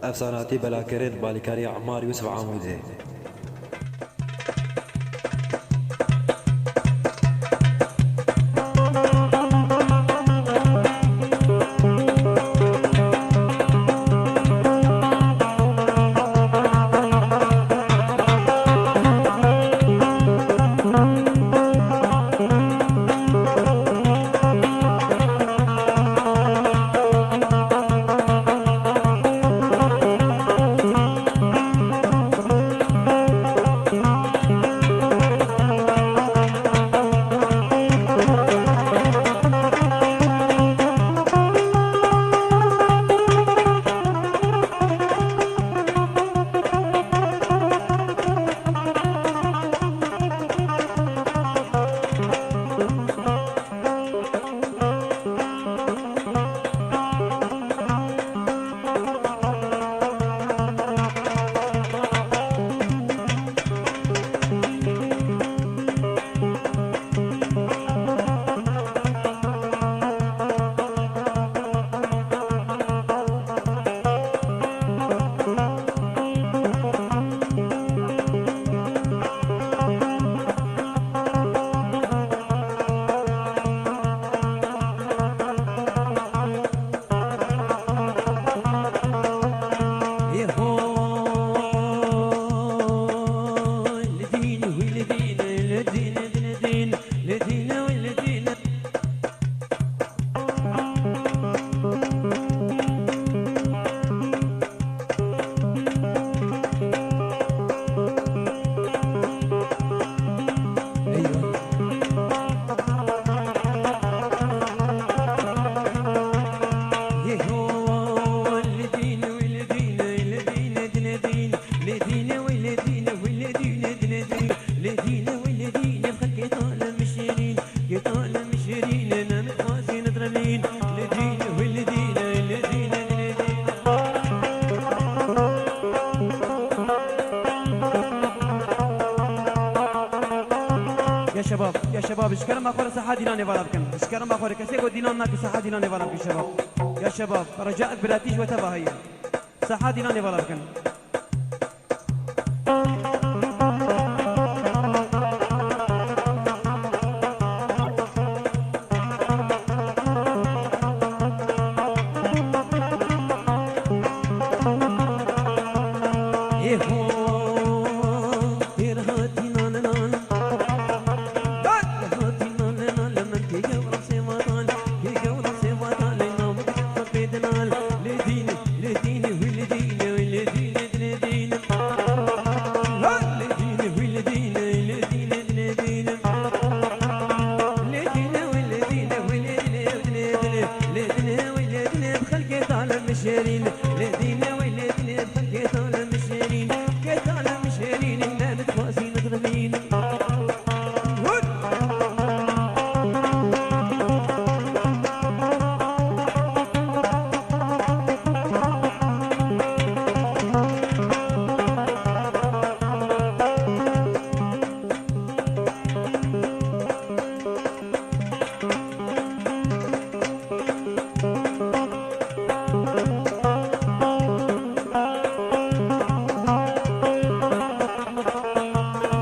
افساناتی بلاکرین بالکاری عمار یوسف عامودی. يا شباب اشكرم اخور صحة دينا نفرب كن اشكرم اخور كسي قد دينا ناك صحة دينا نفرب يا شباب يا شباب رجاءك براتيش وتباهي صحة دينا نفرب كن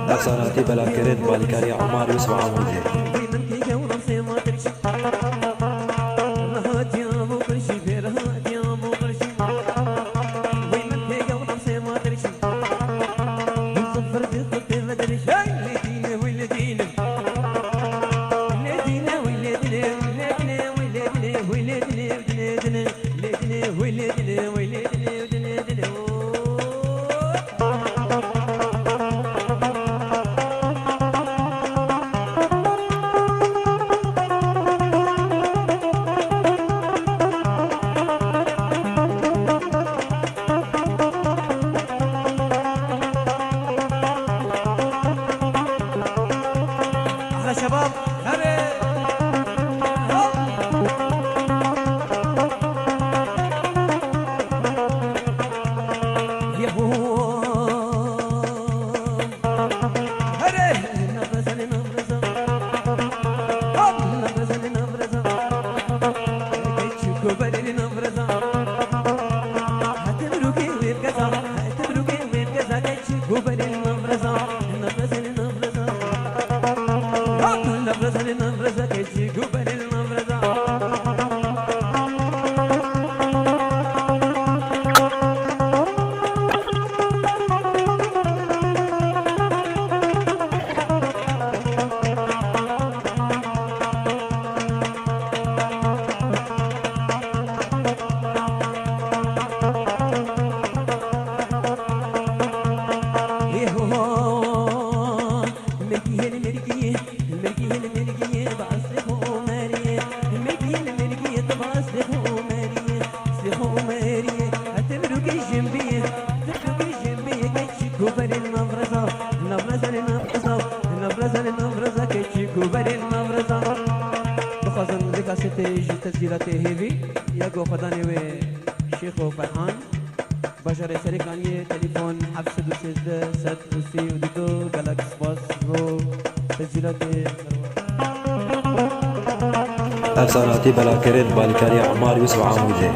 افساناتی بلاکرین بالکاری عمار یوسف عامودی. تبدوكي جنبي تبدوكي جنبي كيتشي كوبري النبرزة النبرزة النبرزة النبرزة النبرزة كيتشي كوبري النبرزة بخزن ذيك ستي تسجيلات هيفي ياكو خداني و شيخ فرحان بشر سريكاني تليفون حفص دوسيزده ست وسي وديدو جالاكس باس رو تسجيلات افساناتی بلاکرین بالکاری عمار یوسف عاموزه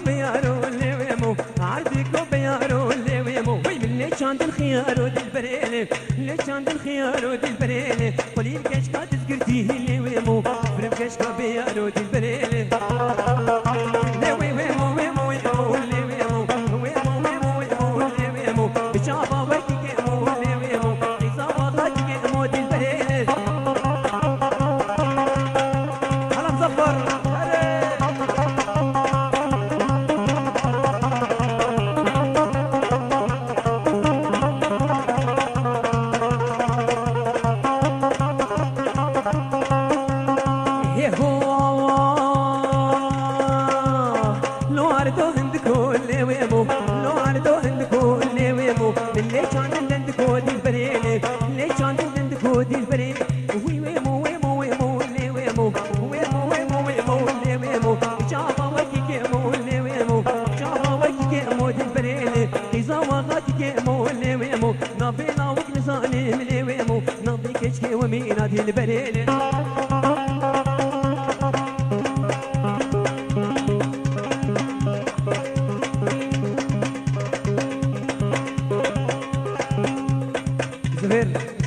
بيارو اللي ويمو عرضكو بيارو اللي ويمو وي من ليش عند الخيار ودي البريلي ليش عند الخيار ودي البريلي قولي الكشكا تذكرتيه اللي ويمو فرم كشكا بيارو دي البريلي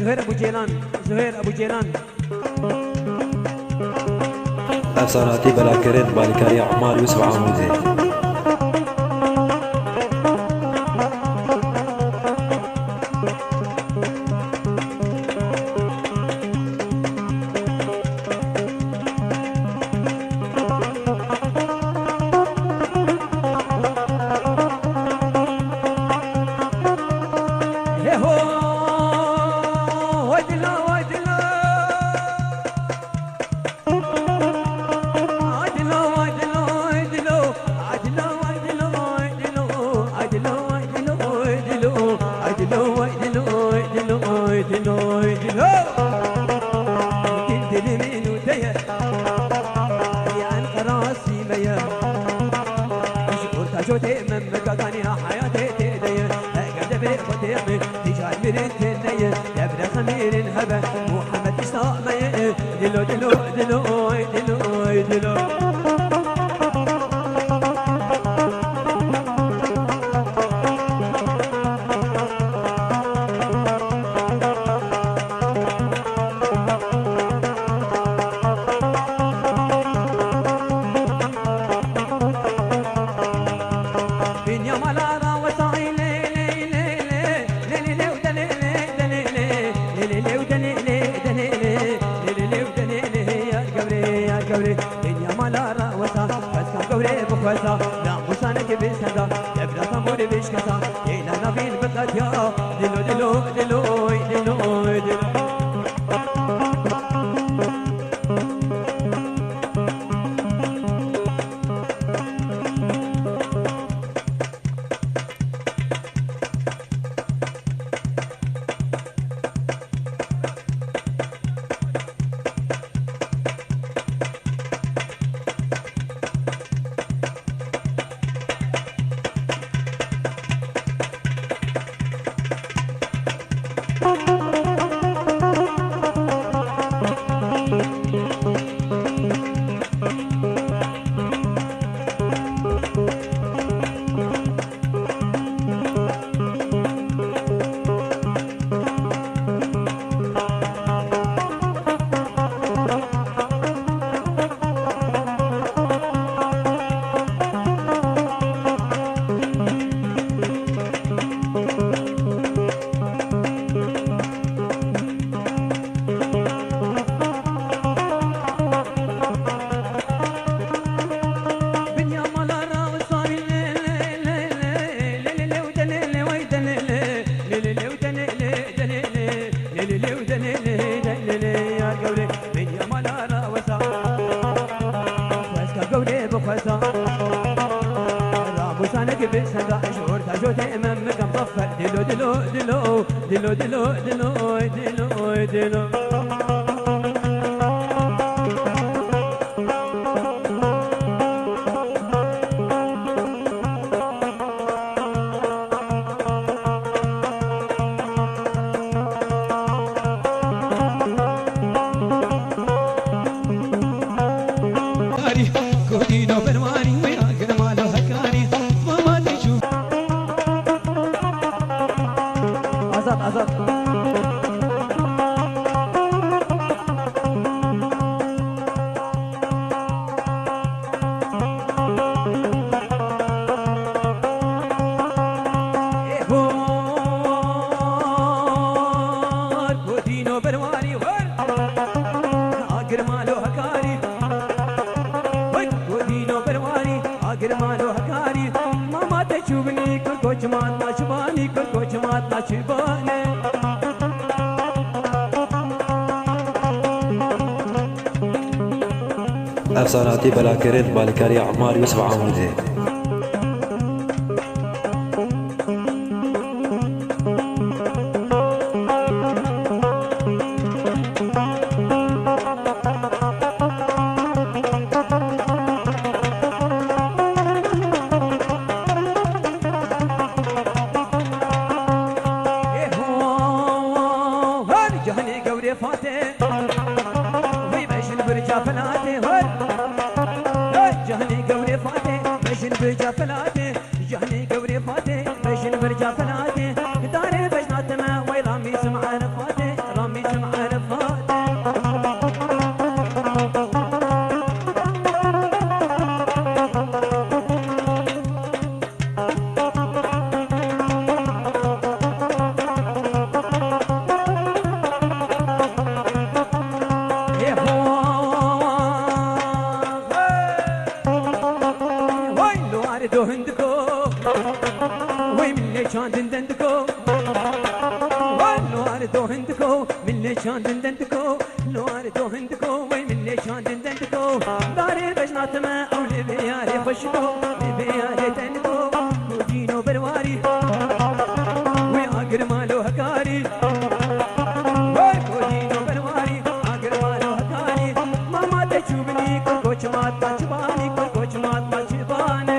زهير ابو جيلان زهير ابو جيلان افساناتی بلاکرین بالکاری عمار یوسف عاموزی كودينو بنواني ويا قرمالو هكاري مالو هكاري ماما تشوفني كل كوش مات ناشباني كل كوش مات ناشباني افساناتی بلاکرین بالکاری عمار یوسف عمودی برجا فلاتي جهني قوري فاتي بيشن برجا فلاتي داري بجنات ما وي رامي سمع رفاتي رامي سمع رفاتي دو هندكو وي من لي شان دندندكو نوار دو هندكو من لي شان دندندكو نوار دو هندكو وي من لي شان دندندكو داري بجنات ما او لبياري فشكو لبياري تندكو ودينو برواري وي اقر مالو هكاري وي ودينو برواري اقر مالو هكاري ماما تشوفني كل كوش مات تشباني كل كوش مات تشباني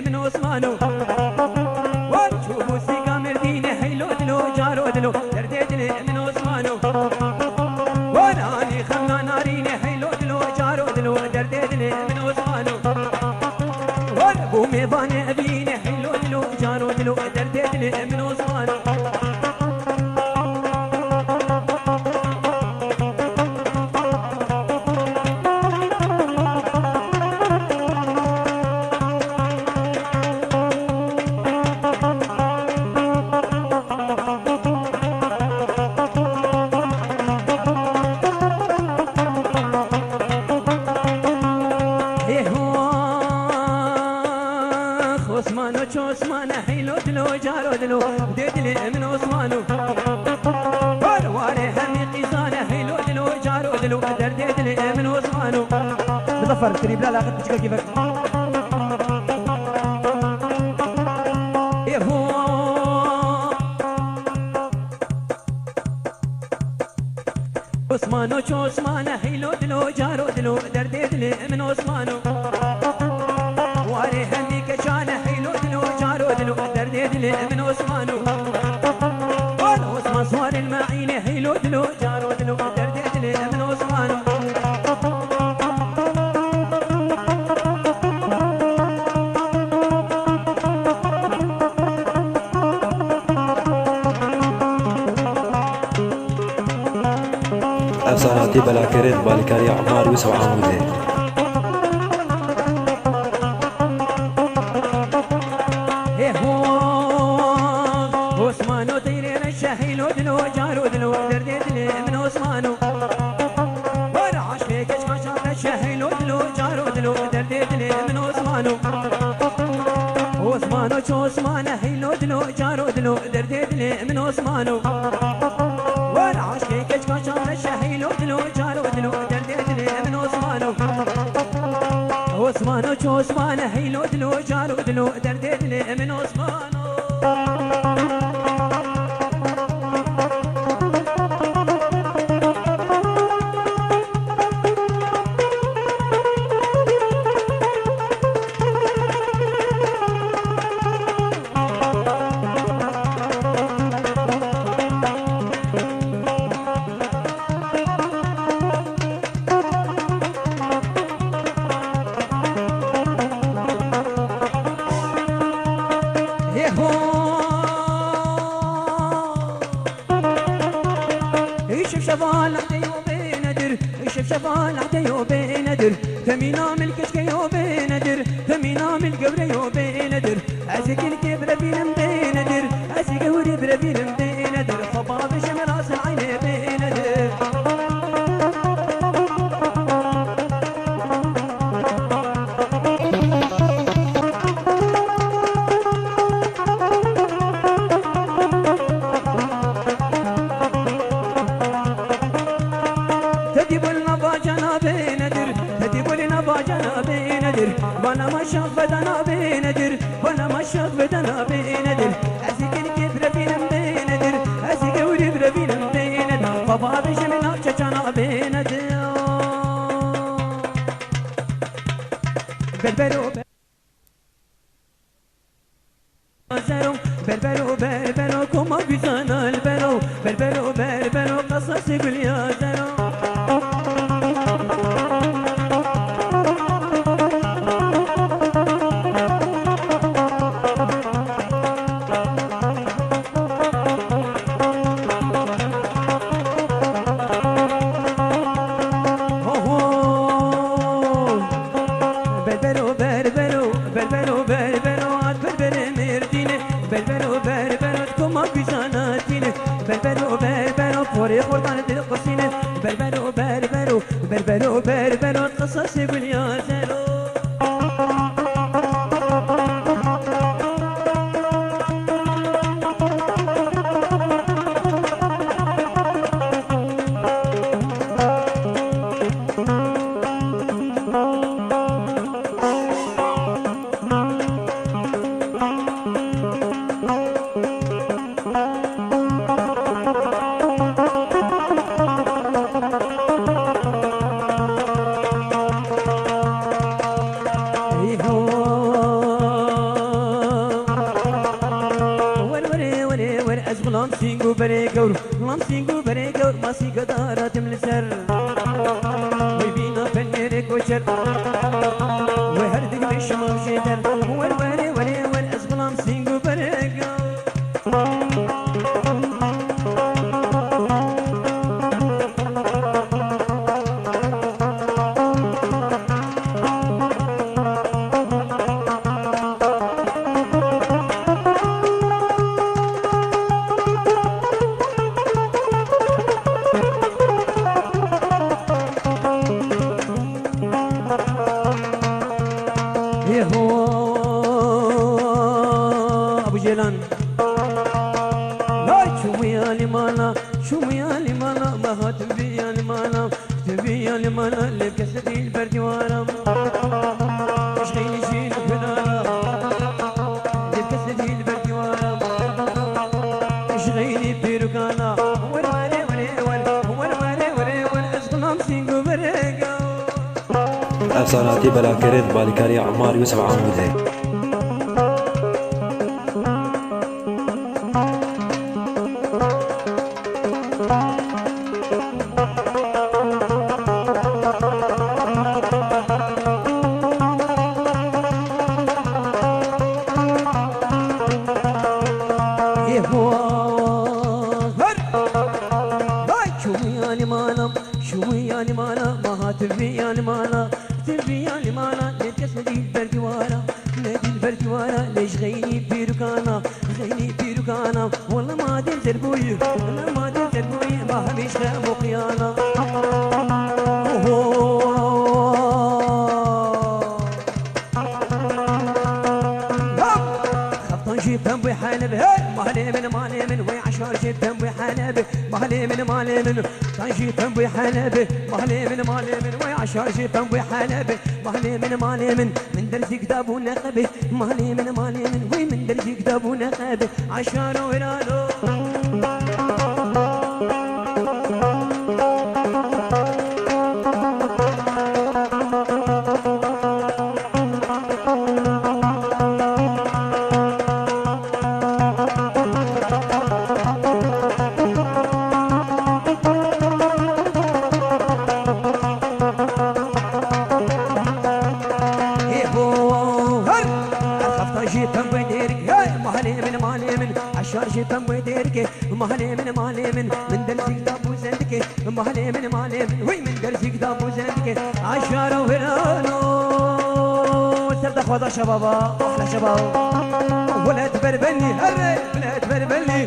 من عثمانو وشوفوا سيقا مرديني حيلو دلو جارو دلو درديدني من عثمانو وراني خمنا ناريني حيلو دلو جارو دلو درديدني من عثمانو وربو ميباني أبيني حيلو دلو جارو دلو درديدني من عثمانو عثمانو شو عثمانو حيلو دلو جارو دلو ديدلي من عثمانو ورواري همي قيسانه حيلو دلو جارو دلو قدر ديدلي من عثمانو مظفر تريب لا قد بتشكل كيفك عثمانو شو عثمانو حيلو دلو جارو دلو قدر ديدلي من عثمانو واري همي كشانه حيلو دلو جارو دلو قدر ديدلي من عثمانو عثمان صوار المعينة حيلو دلو جارو دلو قدر ديدلي من عثمانو افساناتی بلاکرین بالکاری عمار یوسف عمودی عثمانو طيرين الشهيلو دلو جارو دلو درديدلي من عثمانو ورعاش فيك اشخاص الشهيلو دلو جارو دلو درديدلي من عثمانو عثمانو شو عثمانو هيلو دلو جارو دلو درديدلي من عثمانو ورعاش فيك اشخاص الشهيلو دلو جارو دلو درديدلي من عثمانو عثمانو شو عثمانو هيلو دلو جارو دلو درديدلي من عثمانو يوبيندر تمينا من الكشك يوبيندر تمينا من القبر يوبيندر عزك الكبر بين بيندر عزك وربر بين بيندر خباب شمر راس العين بيندر وانا ما شاف بدنا بيندر وانا ما شاف بدنا بيندر اسيك الكبر بينا بيندر اسيك وربر بينا بيندر بابا بيشمنا تشانا بيندر بربرو بربرو بربرو كما بيزانا البرو بربرو بربرو قصص يقول يا زرو بربرو بربرو قصص يقول يا زلو لامسينغو بريكور لامسينغو بريكور ماسي قدارات ملسر ويبينا فنيرك وشر وهردك بشمام شيتر ور وري وري ور أزغ لامسينغو بريكور شو يا لمانا ما تبي يا لمانا تبي يا لمانا اللي بكسرتي البرد ورم ايش خيني شيل بدانا اللي بكسرتي البرد ورم ايش خيني بيركانا ور وري وري ور وري وري ور اسقلام سينغو بريغا افساناتي بلا كرد بالكاري عمار يوسف عمودي تبي يا لمانا تبي يا لمانا لتكسدي البردوارة نادي البردوارة ليش غيني بيركانا غيني بيركانا والله ما دين بوي والله ما دين بوي ما هميش غامو قيانا خبطان جيبهم بحالب مالي من وي عشار جيبهم بحالب مالي من جيبهم بحالب مالي من وي عشار جيبهم بحالب مالي من درس كتاب ونقبه مالي من وي من درس كتاب ونقبه عشار ورانو عشار جيبهم وديرك مالي من دلسي كتاب زندك مالي من وي من درسي كتاب وزندك عشرة وهلالو سرد خواضة شبابا أحلى شباب ولا تبربني هري ولا تبربني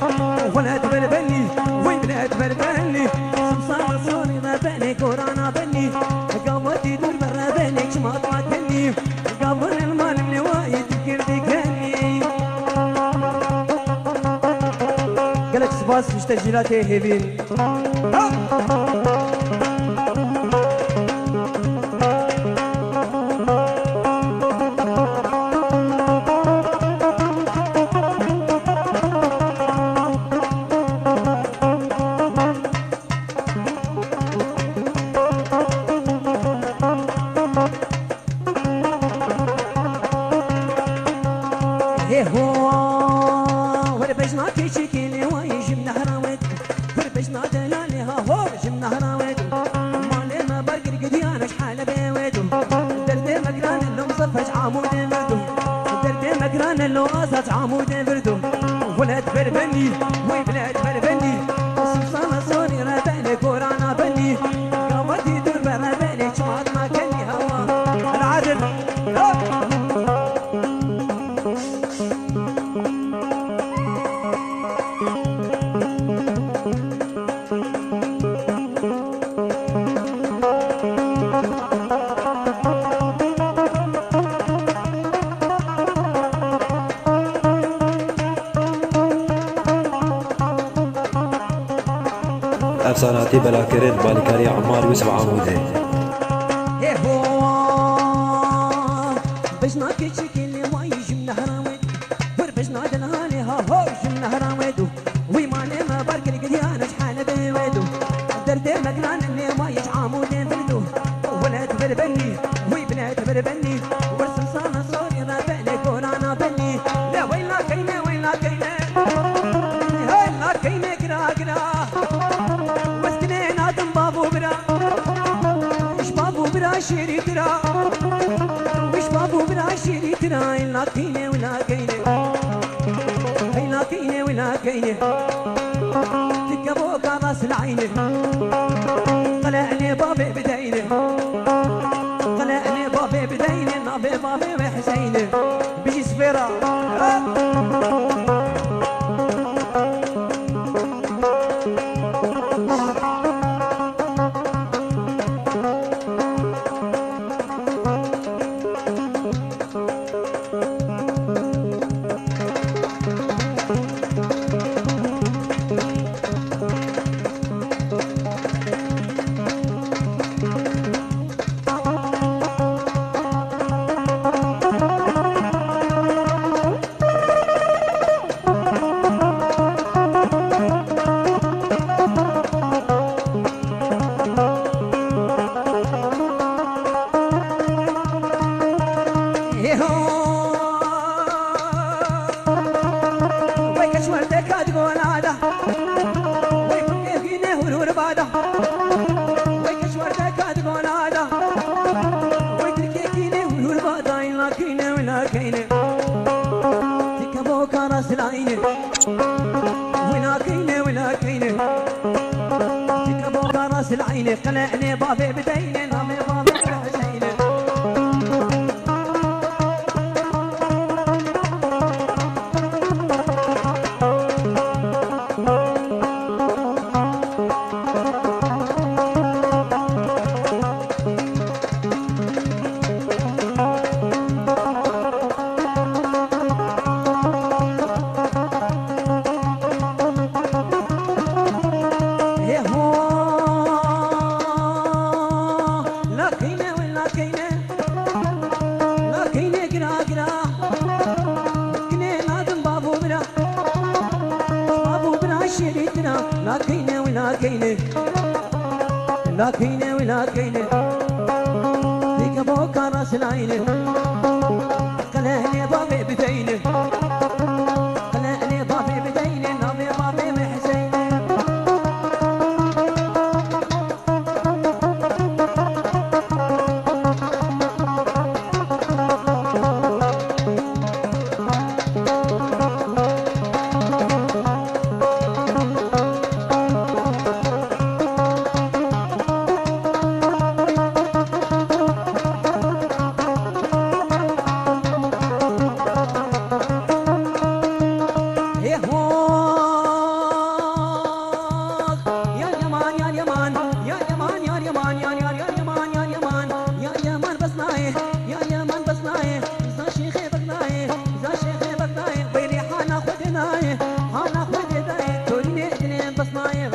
ولا تبربني وي ولا تبربني سمسار صوني ما بني كورانا بني قامتي دور برا بني شماط ما تني قبل المال اللي وايد تذكر ذكرني قالك سباس مش تسجيلاتي هيفين عمود بردو ولا تبربني وي بلا تبربني سمسانة صوري رابعني كورانا بني قامتي دور برابعني شمال ما كني هوا العدل أفساناتي بلاكرين بالكاري عمار يوسف عمودي ايه هو بجنا كيشكي واي جمنا هراويد وربجنا دلهالي ها هو جمنا هراويدو وي مالي ما بركل قديانا شحال بيويدو دردي مقلان اللي واي عمودي بردو ولا تبربني وي بلا تبربني ورسم صانا صوري رابعني كورانا بني لا ويلا كينا ويلا كينا هلا كينا قرا قرا شيري ترى وش بابو بلا شيري ترى إلا كيني ولا كيني إلا كيني ولا كيني تكبوك راس العيني طلعني بابي بديني طلعني بابي بديني نابي بابي وحسيني بيجي سفيرة العيني قلعني بابي بديني نامي بابي حسيني لا كيني ولا كيني ذيك فوق راس العيني قلعني بابي بديني قلعني بابي بديني نامي بابي محسيني بصنايه يا من بصنايه زا شيخي بصنايه زا شيخي بصنايه بيلي حانا خدنايه حانا خدنايه توريني اثنين بصنايه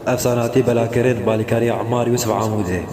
افساناتی بلاکرد بالیکاری عمار یوسف عاموزه